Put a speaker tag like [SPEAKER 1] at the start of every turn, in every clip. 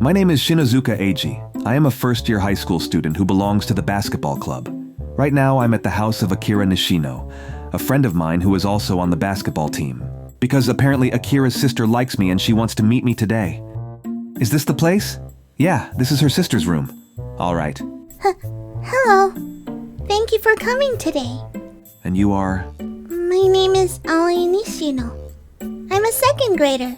[SPEAKER 1] My name is Shinozuka Eiji. I am a first-year high school student who belongs to the basketball club. Right now, I'm at the house of Akira Nishino, a friend of mine who is also on the basketball team. Because apparently Akira's sister likes me and she wants to meet me today. Is this the place? Yeah, this is her sister's room. All right.
[SPEAKER 2] Hello. Thank you for coming today.
[SPEAKER 1] And you are?
[SPEAKER 2] My name is Aoi Nishino. I'm a second grader.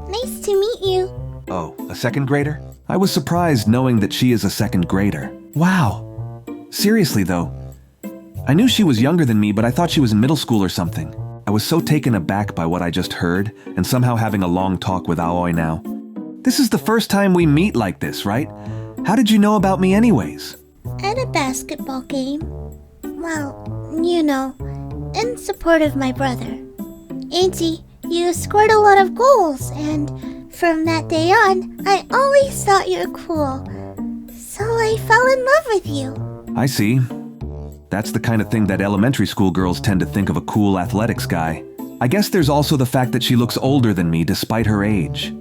[SPEAKER 2] Nice to meet you.
[SPEAKER 1] Oh, a second grader? I was surprised knowing that she is a second grader. Wow. Seriously though. I knew she was younger than me, but I thought she was in middle school or something. I was so taken aback by what I just heard, and somehow having a long talk with Aoi now. This is the first time we meet like this, right? How did you know about me anyways?
[SPEAKER 2] At a basketball game. Well, you know, in support of my brother. Eiji, you scored a lot of goals, and from that day on, I always thought you were cool. So I fell in love with you.
[SPEAKER 1] I see. That's the kind of thing that elementary school girls tend to think of a cool athletics guy. I guess there's also the fact that she looks older than me despite her age.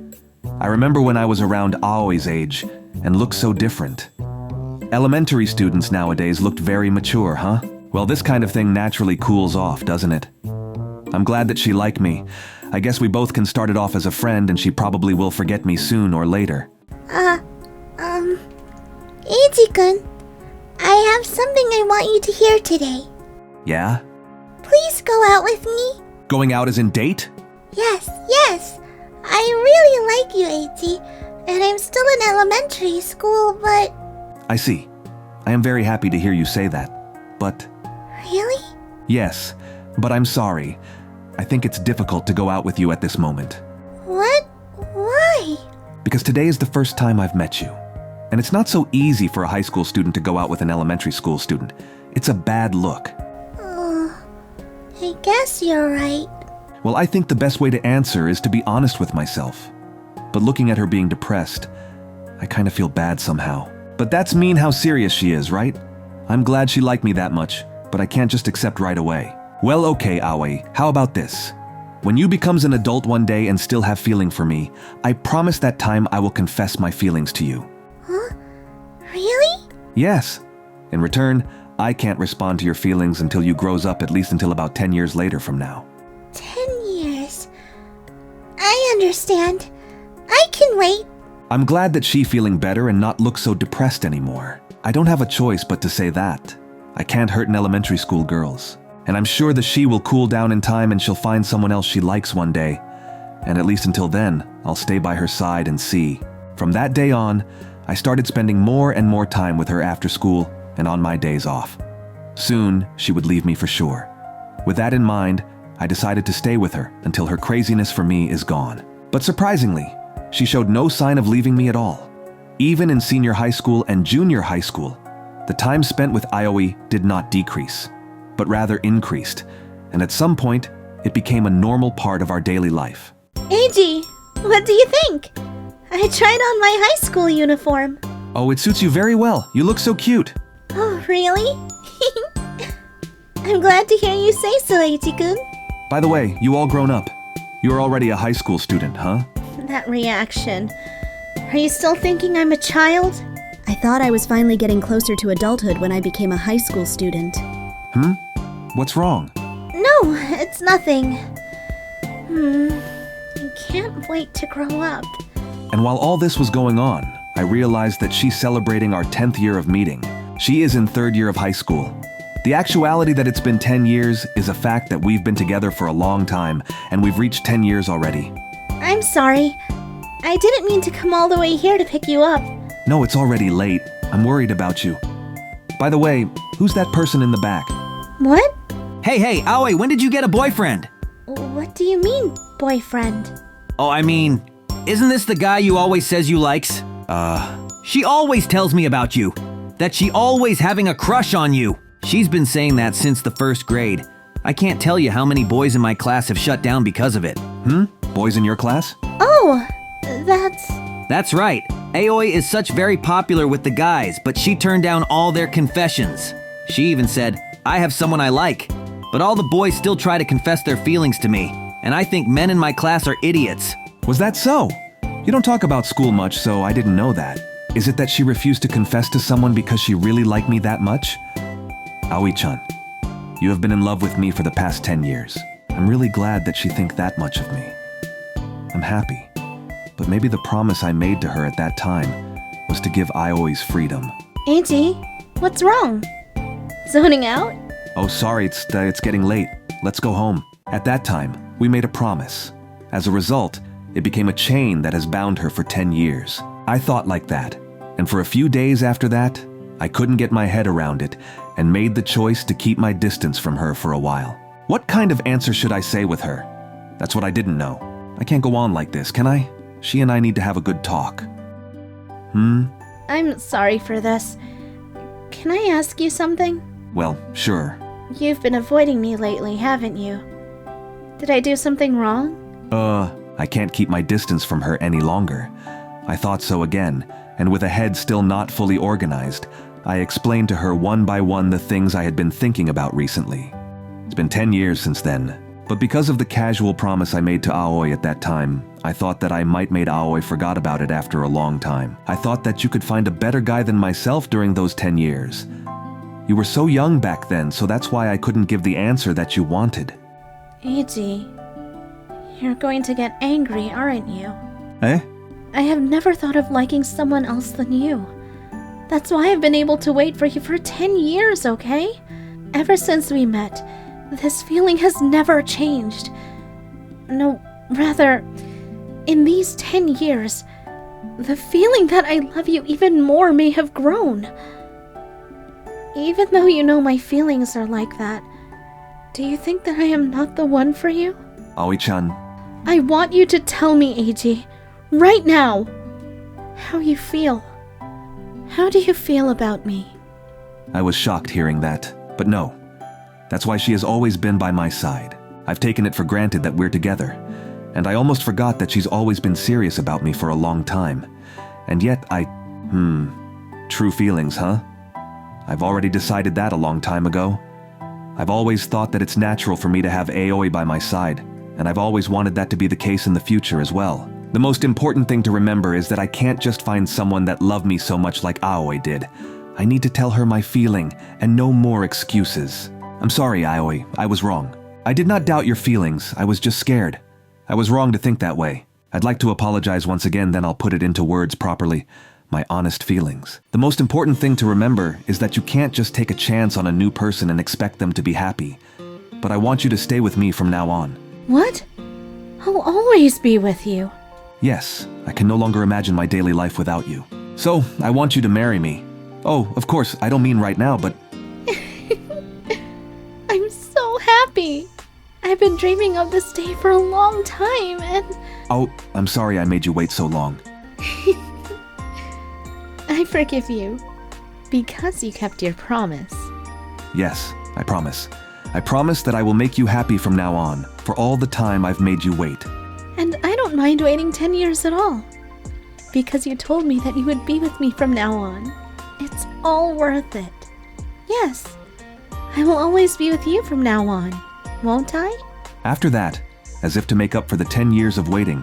[SPEAKER 1] I remember when I was around Aoi's age and looked so different. Elementary students nowadays looked very mature, huh? Well, this kind of thing naturally cools off, doesn't it? I'm glad that she liked me. I guess we both can start it off as a friend and she probably will forget me soon or later.
[SPEAKER 2] Eiji-kun, I have something I want you to hear today.
[SPEAKER 1] Yeah?
[SPEAKER 2] Please go out with me.
[SPEAKER 1] Going out as in date?
[SPEAKER 2] Yes. I really like you, Eiji, and I'm still in elementary school, but...
[SPEAKER 1] I see. I am very happy to hear you say that, but...
[SPEAKER 2] Really?
[SPEAKER 1] Yes, but I'm sorry. I think it's difficult to go out with you at this moment.
[SPEAKER 2] What? Why?
[SPEAKER 1] Because today is the first time I've met you. And it's not so easy for a high school student to go out with an elementary school student. It's a bad look.
[SPEAKER 2] I guess you're right.
[SPEAKER 1] Well, I think the best way to answer is to be honest with myself. But looking at her being depressed, I kind of feel bad somehow. But that's mean how serious she is, right? I'm glad she liked me that much, but I can't just accept right away. Well, okay, Aoi, how about this? When you becomes an adult one day and still have feeling for me, I promise that time I will confess my feelings to you.
[SPEAKER 2] Huh? Really?
[SPEAKER 1] Yes. In return, I can't respond to your feelings until you grows up, at least until about 10 years later from now.
[SPEAKER 2] 10 years? I understand. I can wait.
[SPEAKER 1] I'm glad that she feeling better and not look so depressed anymore. I don't have a choice but to say that. I can't hurt an elementary school girls. And I'm sure that she will cool down in time and she'll find someone else she likes one day. And at least until then, I'll stay by her side and see. From that day on, I started spending more and more time with her after school and on my days off. Soon, she would leave me for sure. With that in mind, I decided to stay with her until her craziness for me is gone. But surprisingly, she showed no sign of leaving me at all. Even in senior high school and junior high school, the time spent with Aoi did not decrease, but rather increased, and at some point, it became a normal part of our daily life.
[SPEAKER 2] Eiji, what do you think? I tried on my high school uniform.
[SPEAKER 1] Oh, it suits you very well. You look so cute.
[SPEAKER 2] Oh, really? I'm glad to hear you say so, Eiji-kun.
[SPEAKER 1] By the way, you all grown up. You're already a high school student, huh?
[SPEAKER 2] That reaction. Are you still thinking I'm a child?
[SPEAKER 3] I thought I was finally getting closer to adulthood when I became a high school student.
[SPEAKER 1] What's wrong?
[SPEAKER 2] No, it's nothing. I can't wait to grow up.
[SPEAKER 1] And while all this was going on, I realized that she's celebrating our 10th year of meeting. She is in 3rd year of high school. The actuality that it's been 10 years is a fact that we've been together for a long time, and we've reached 10 years already.
[SPEAKER 2] I'm sorry. I didn't mean to come all the way here to pick you up.
[SPEAKER 1] No, it's already late. I'm worried about you. By the way, who's that person in the back?
[SPEAKER 2] What?
[SPEAKER 4] Hey, Aoi, when did you get a boyfriend?
[SPEAKER 2] What do you mean, boyfriend?
[SPEAKER 4] Oh, I mean, isn't this the guy you always says you likes? She always tells me about you. That she always having a crush on you. She's been saying that since the 1st grade. I can't tell you how many boys in my class have shut down because of it.
[SPEAKER 1] Boys in your class?
[SPEAKER 2] Oh,
[SPEAKER 4] That's right. Aoi is such very popular with the guys, but she turned down all their confessions. She even said, I have someone I like. But all the boys still try to confess their feelings to me, and I think men in my class are idiots.
[SPEAKER 1] Was that so? You don't talk about school much, so I didn't know that. Is it that she refused to confess to someone because she really liked me that much? Aoi-chan, you have been in love with me for the past 10 years. I'm really glad that she thinks that much of me. I'm happy, but maybe the promise I made to her at that time was to give Aoi's freedom.
[SPEAKER 2] Auntie, what's wrong? Zoning out?
[SPEAKER 1] Oh, sorry, it's getting late. Let's go home. At that time, we made a promise. As a result, it became a chain that has bound her for 10 years. I thought like that, and for a few days after that, I couldn't get my head around it and made the choice to keep my distance from her for a while. What kind of answer should I say with her? That's what I didn't know. I can't go on like this, can I? She and I need to have a good talk.
[SPEAKER 2] I'm sorry for this. Can I ask you something?
[SPEAKER 1] Well, sure.
[SPEAKER 2] You've been avoiding me lately, haven't you? Did I do something wrong?
[SPEAKER 1] I can't keep my distance from her any longer. I thought so again, and with a head still not fully organized, I explained to her one by one the things I had been thinking about recently. It's been 10 years since then, but because of the casual promise I made to Aoi at that time, I thought that I might made Aoi forgot about it after a long time. I thought that you could find a better guy than myself during those 10 years. You were so young back then, so that's why I couldn't give the answer that you wanted.
[SPEAKER 2] Eiji, you're going to get angry, aren't you?
[SPEAKER 1] Eh?
[SPEAKER 2] I have never thought of liking someone else than you. That's why I've been able to wait for you for 10 years, okay? Ever since we met, this feeling has never changed. No, rather, in these 10 years, the feeling that I love you even more may have grown. Even though you know my feelings are like that, do you think that I am not the one for you?
[SPEAKER 1] Aoi-chan.
[SPEAKER 2] I want you to tell me, Eiji, right now, how you feel. How do you feel about me?
[SPEAKER 1] I was shocked hearing that, but no. That's why she has always been by my side. I've taken it for granted that we're together, and I almost forgot that she's always been serious about me for a long time. And yet true feelings, huh? I've already decided that a long time ago. I've always thought that it's natural for me to have Aoi by my side, and I've always wanted that to be the case in the future as well. The most important thing to remember is that I can't just find someone that loved me so much like Aoi did. I need to tell her my feeling, and no more excuses. I'm sorry, Aoi, I was wrong. I did not doubt your feelings, I was just scared. I was wrong to think that way. I'd like to apologize once again, then I'll put it into words properly. My honest feelings. The most important thing to remember is that you can't just take a chance on a new person and expect them to be happy. But I want you to stay with me from now on.
[SPEAKER 2] What? I'll always be with you.
[SPEAKER 1] Yes, I can no longer imagine my daily life without you. So, I want you to marry me. Oh, of course, I don't mean right now, but...
[SPEAKER 2] I'm so happy. I've been dreaming of this day for a long time, and...
[SPEAKER 1] Oh, I'm sorry I made you wait so long.
[SPEAKER 2] I forgive you. Because you kept your promise.
[SPEAKER 1] Yes, I promise. I promise that I will make you happy from now on, for all the time I've made you wait.
[SPEAKER 2] And I don't mind waiting 10 years at all. Because you told me that you would be with me from now on. It's all worth it. Yes, I will always be with you from now on, won't I?
[SPEAKER 1] After that, as if to make up for the 10 years of waiting,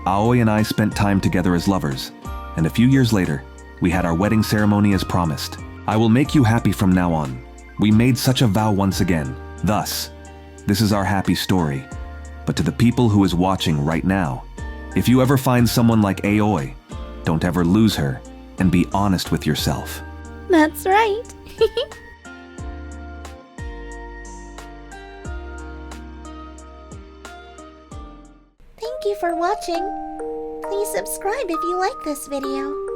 [SPEAKER 1] Aoi and I spent time together as lovers, and a few years later, we had our wedding ceremony as promised. I will make you happy from now on. We made such a vow once again. Thus, this is our happy story. But to the people who is watching right now, if you ever find someone like Aoi, don't ever lose her, and be honest with yourself.
[SPEAKER 2] That's right. Thank you for watching. Please subscribe if you like this video.